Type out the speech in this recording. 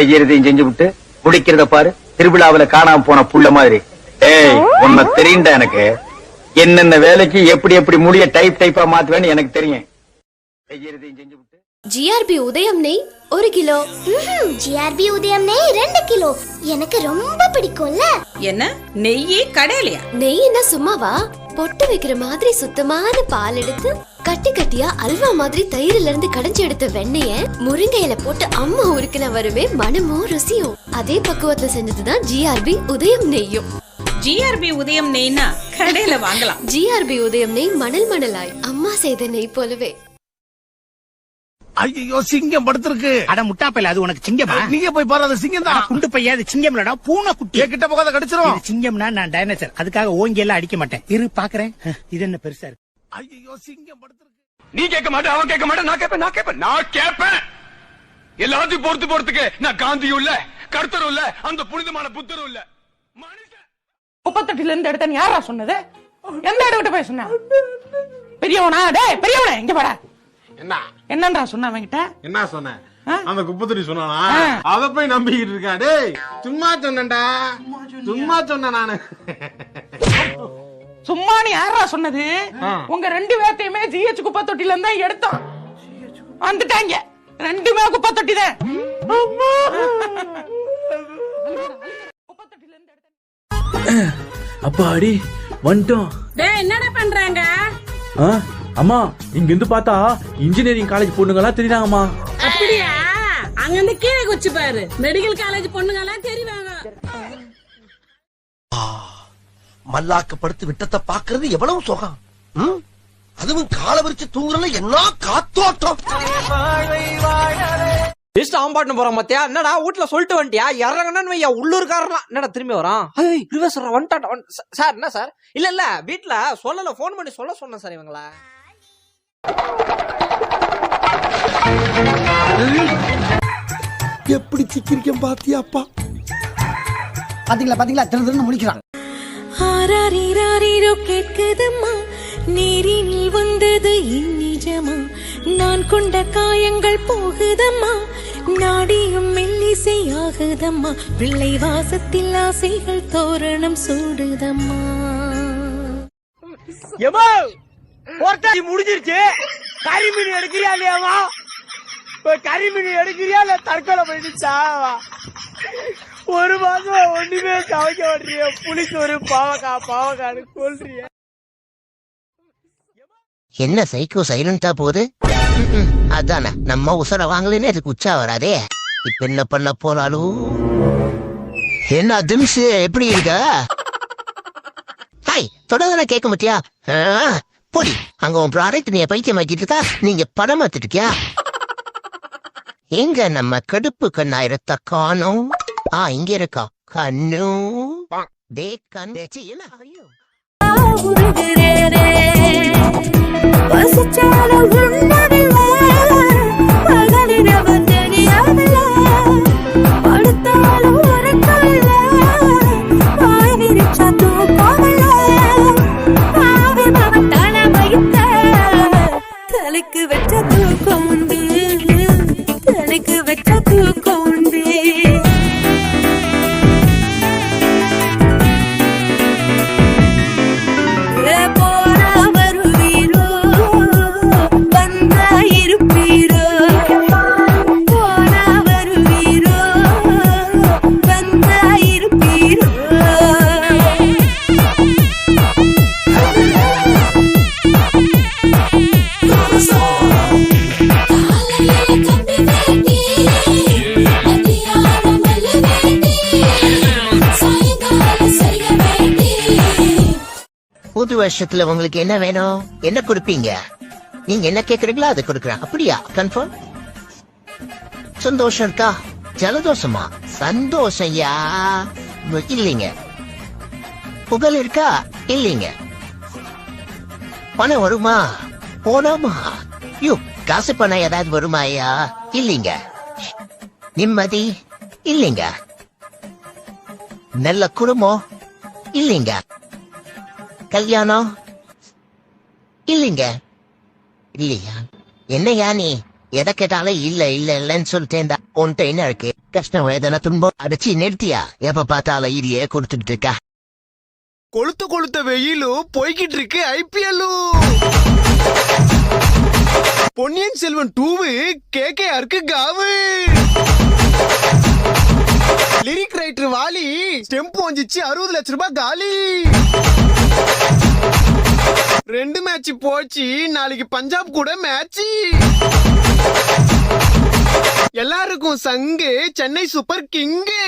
செய்யறதையும் செஞ்சு விட்டு முடிக்கிறத பாரு, திருவிழாவில காணாம போன புள்ள மாதிரி. ஏய், உன்னை தெரியுண்டா எனக்கு. என்னென்ன வேலைக்கு எப்படி எப்படி முடிய டைப்பா மாத்துவேன்னு எனக்கு தெரியும். செய்யறதையும் செஞ்சு விட்டு. ஜிஆர்பி உதயம் நெய் 1 கிலோ. ஜிஆர்பி உதயம் நெய் 2 கிலோ. எனக்கு ரொம்ப பிடிக்கும்ல. என்ன நெய்யே கடையிலையா? நெய் என்ன சும்மாவா? பொட்டு வைக்கிற மாதிரி சுத்தமான பால் எடுத்து கட்டி கட்டியா அல்வா மாதிரி தயிரில இருந்து கடைஞ்சு எடுத்த வெண்ணெய முருங்கையில போட்டு அம்மா உருக்கின வருமே மனமும் ருசியும். அதே பக்குவத்துல செஞ்சதுதான் ஜிஆர்பி உதயம் நெய்யும். ஜிஆர்பி உதயம் நெய்னா கடையில வாங்கலாம். ஜிஆர்பி உதயம் நெய் மணல் மணலாய் அம்மா செய்த நெய் போலவே. ஐயோ, சிங்கம் படுத்திருக்கு. அட முட்டாப்பையில, அது உனக்கு சிங்கமா? நீங்க போய் பாரு, அது சிங்கம் தான். குண்டு பையா, அது சிங்கம் இல்லடா, பூனை குட்டி. கிட்ட போகாத, கடிச்சிரும். சிங்கம்னா நான் டைனோசர், அதுக்காக ஓங்கி எல்லாம் அடிக்க மாட்டேன். இரு பாக்குறேன். இது என்ன பெருசா இருக்கு? ஐயோ, சிங்கம் படுத்திருக்கு. நீ கேட்க மாட்டே, அவன் கேட்க மாட்டேன். நான் கேட்பேன். எல்லாத்தையும் பொறுத்து போறதுக்கு நான் காந்தியும் இல்ல, கருத்தரும் இல்ல, அந்த புனிதமான புத்தரும் இல்ல. மனுஷன் 38 இருந்து எடுத்தேன்னு யாரா சொன்னது? எந்த இடத்துல போய் சொன்ன? பெரியவனா? டேய் பெரியவனே, இங்க பாடா. என்னன்றா சொன்ன அவன்கிட்ட? என்ன சொன்ன? அந்த குப்பத்தடி சொன்னானா? அத போய் நம்பிக்கிட்டு இருக்கா? டேய், சும்மா சொன்னேன்டா, சும்மா சொன்னேன் நானு. சும்மா நீ யாரா சொன்னது? உங்க 2 பேர்த்தையுமே ஜிஹெச் குப்பை தொட்டில இருந்தா எடுத்தோம். வந்துட்டாங்க 2மே குப்பை தொட்டி தான். அப்பாடி வந்துட்டோம். என்னடா பண்றாங்க? அம்மா, இங்க இருந்து பார்த்தா இன்ஜினியரிங் காலேஜ் பொண்ணுங்க எல்லாம் தெரியுறாங்கம்மா. அப்படியா? அங்க இருந்து கீழே குச்சி பாரு, மெடிக்கல் காலேஜ் பொண்ணுங்க எல்லாம் தெரியுவாங்க. மல்லாக்கப்படுத்து விட்டத்தை பாக்குறது எவ்வளவு சுகம். அதுவும் கால விரிச்சு தூங்குறதுல என்ன காத்தோட்டம். ஆம்பாட்டு போறான் மத்தியா. என்னடா வீட்டுல சொல்லிட்டு வந்துட்டியா? இறங்கன்னு வையா, உள்ளூர்காரலாம் என்னடா திரும்பி வரான். வந்துட்டான் சார். என்ன சார்? இல்ல வீட்டுல சொல்லல, போன் பண்ணி சொல்ல சொன்னேன் சார் இவங்கள. எப்படி சிக்கிரிக்கம் பாத்தியாப்பா? பாத்தீங்களா திருன்னு முடிக்கிறான். கேட்குதம்மா, நீரினில் வந்தது நிஜமா, நான் கொண்ட காயங்கள் போகுதம்மா, நாடியும் மெல்லிசை ஆகுதம்மா, பிள்ளை வாசத்தில் ஆசைகள் தோரணம் சூடுதம்மா. முடிஞ்சிருச்சு. கரிமீன் எடுக்கிறியா இல்லையாமா? கரிமீன் எடுக்கிறியா இல்ல தற்கொலை பண்ணிடுச்சா? 1 மாசம் ஒண்ணுமே சமைக்க மாட்டீங்க. புளிக்கு ஒரு பாவக்கான்னு சொல்றிய. என்ன சைக்கோ சைலண்டா போகுது? அதானே, நம்ம உசர வாங்கலன்னு அதுக்கு உச்சா வராதே. இப்ப என்ன பண்ண போறாலும்? என்ன திம்ஸ் எப்படி இருக்க? ஹாய், தொடர்ந்து கேட்க மாட்டியா? போடி, அங்க உன் ப்ராடக்ட் நீ பைத்தியம் ஆக்கிட்டு இருக்கா, நீங்க படம் மாத்திட்டு இருக்கியா? எங்க நம்ம கடுப்பு கண்ணாயிரத்த காணோம். இங்க இருக்கா கண்ணு. டே கண்ணு என்ன ஐயோ தலைக்கு வச்ச தூக்கம் உண்டு, தலைக்கு வச்ச தூக்கம் உண்டு. புது வருஷத்துல உங்களுக்கு என்ன வேணும்? என்ன கொடுப்பீங்க? நீங்க என்ன கேக்குறீங்களா அதை கொடுக்குறேன். அப்படியா? கன்ஃபார்ம்? சந்தோஷம் இருக்கா? ஜலதோஷமா? சந்தோஷம்யா இல்லைங்க. புகழ் இருக்கா? இல்லைங்க. பணம் வருமா? போனாமா? யோ, காசு பணம் ஏதாவது வருமா ஐயா? இல்லைங்க. நிம்மதி? இல்லைங்க. நல்ல குடும்பம்? இல்லைங்க. கல்யாணம்? இல்லைங்க. இல்லையா? என்னையா நீ எதை கேட்டாலும் இல்ல இல்ல இல்லன்னு சொல்லிட்டேன்டா. உன்கிட்ட என்ன இருக்கு? கஷ்டம் வேதனை துன்பம் அடிச்சு நிறுத்தியா? எப்ப பார்த்தாலும் இதையே கொடுத்துட்டு இருக்கா. கொளுத்த கொளுத்த வெயிலும் போய்கிட்டு இருக்கு ஐபிஎல்லும். பொன்னியின் செல்வன் 2 கேகேஆருக்கு காவு. லிரிக் ரைட்டர் வாலி ஸ்டெம்ப் வாங்கிச்சு 60 லட்சம் ரூபாய் காலி. 2 மேட்ச் போச்சு, நாளைக்கு பஞ்சாப் கூட மேட்ச். எல்லாருக்கும் சங்கு சென்னை சூப்பர் கிங்கு.